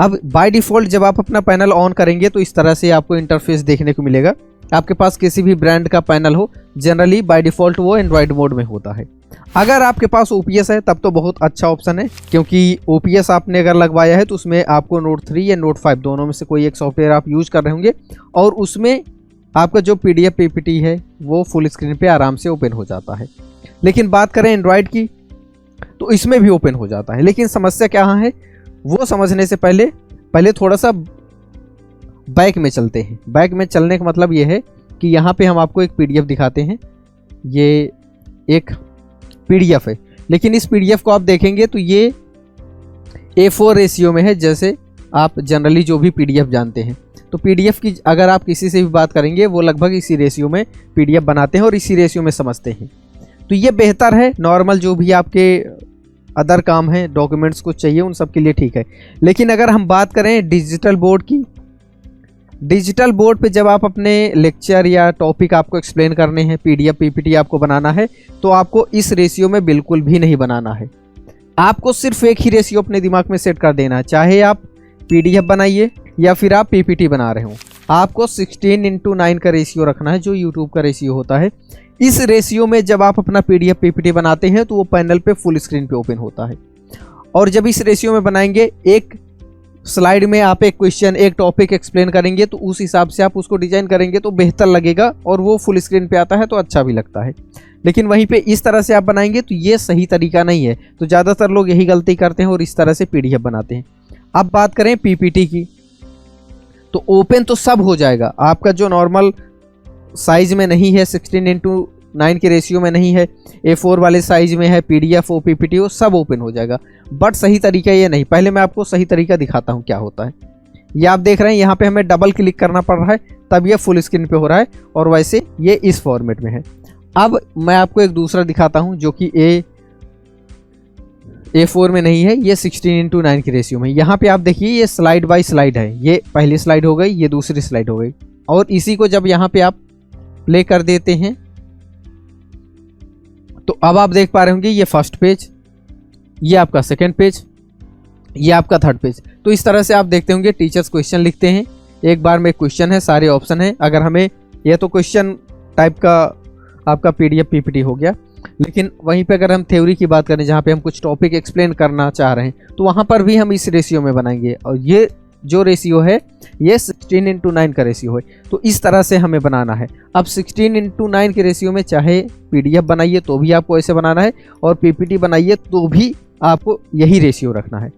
अब by default जब आप अपना पैनल ऑन करेंगे तो इस तरह से आपको इंटरफेस देखने को मिलेगा। आपके पास किसी भी ब्रांड का पैनल हो, जनरली बाय डिफ़ॉल्ट वो एंड्रॉयड मोड में होता है। अगर आपके पास OPS है तब तो बहुत अच्छा ऑप्शन है, क्योंकि OPS आपने अगर लगवाया है तो उसमें आपको नोट 3 या नोट 5 दोनों में से कोई एक सॉफ्टवेयर आप यूज़ कर रहे होंगे और उसमें आपका जो PDF PPT है वो फुल स्क्रीन पे आराम से ओपन हो जाता है। लेकिन बात करें एंड्रॉयड की तो इसमें भी ओपन हो जाता है। लेकिन समस्या क्या है वो समझने से पहले थोड़ा सा बैक में चलते हैं। बैक में चलने का मतलब ये है कि यहाँ पे हम आपको एक PDF दिखाते हैं। ये एक PDF है, लेकिन इस PDF को आप देखेंगे तो ये A4 रेशियो में है, जैसे आप जनरली जो भी PDF जानते हैं। तो PDF की अगर आप किसी से भी बात करेंगे वो लगभग इसी रेशियो में PDF बनाते हैं और इसी रेशियो में समझते हैं। तो ये बेहतर है। नॉर्मल जो भी आपके अदर काम हैं, डॉक्यूमेंट्स को चाहिए, उन सब के लिए ठीक है। लेकिन अगर हम बात करें डिजिटल बोर्ड की, डिजिटल बोर्ड पे जब आप अपने लेक्चर या टॉपिक आपको एक्सप्लेन करने हैं, PDF PPT आपको बनाना है, तो आपको इस रेशियो में बिल्कुल भी नहीं बनाना है। आपको सिर्फ एक ही रेशियो अपने दिमाग में सेट कर देना है, चाहे आप PDF बनाइए या फिर आप PPT बना रहे हो, आपको 16:9 का रेशियो रखना है, जो यूट्यूब का रेशियो होता है। इस रेशियो में जब आप अपना PDF PPT बनाते हैं तो वो पैनल पे फुल स्क्रीन पे ओपन होता है। और जब इस रेशियो में बनाएंगे, एक स्लाइड में आप एक क्वेश्चन, एक टॉपिक एक्सप्लेन करेंगे, तो उस हिसाब से आप उसको डिजाइन करेंगे तो बेहतर लगेगा और वो फुल स्क्रीन पे आता है तो अच्छा भी लगता है। लेकिन वहीं पे इस तरह से आप बनाएंगे तो ये सही तरीका नहीं है। तो ज़्यादातर लोग यही गलती करते हैं और इस तरह से PDF बनाते हैं। अब बात करें PPT की, तो ओपन तो सब हो जाएगा। आपका जो नॉर्मल साइज में नहीं है, 16:9 के रेशियो में नहीं है, A4 वाले साइज में है, PDF और PPT वो सब ओपन हो जाएगा। बट सही तरीका ये नहीं। पहले मैं आपको सही तरीका दिखाता हूँ क्या होता है। ये आप देख रहे हैं यहाँ पे हमें डबल क्लिक करना पड़ रहा है तब ये फुल स्क्रीन पे हो रहा है, और वैसे ये इस फॉर्मेट में है। अब मैं आपको एक दूसरा दिखाता हूँ जो कि A4 में नहीं है, ये 16:9 की रेशियो में। यहाँ पे आप देखिए ये स्लाइड बाय स्लाइड है। ये पहली स्लाइड हो गई, ये दूसरी स्लाइड हो गई, और इसी को जब यहाँ पे आप प्ले कर देते हैं तो अब आप देख पा रहे होंगे ये फर्स्ट पेज, ये आपका सेकंड पेज, ये आपका थर्ड पेज। तो इस तरह से आप देखते होंगे टीचर्स क्वेश्चन लिखते हैं, एक बार में क्वेश्चन है, सारे ऑप्शन है। अगर हमें यह तो क्वेश्चन टाइप का आपका PDF PPT हो गया। लेकिन वहीं पे अगर हम थ्योरी की बात करें, जहाँ पे हम कुछ टॉपिक एक्सप्लेन करना चाह रहे हैं, तो वहाँ पर भी हम इस रेशियो में बनाएंगे। और ये जो रेशियो है ये 16:9 का रेशियो है। तो इस तरह से हमें बनाना है। अब 16:9 के रेशियो में चाहे PDF बनाइए तो भी आपको ऐसे बनाना है, और PPT बनाइए तो भी आपको यही रेशियो रखना है।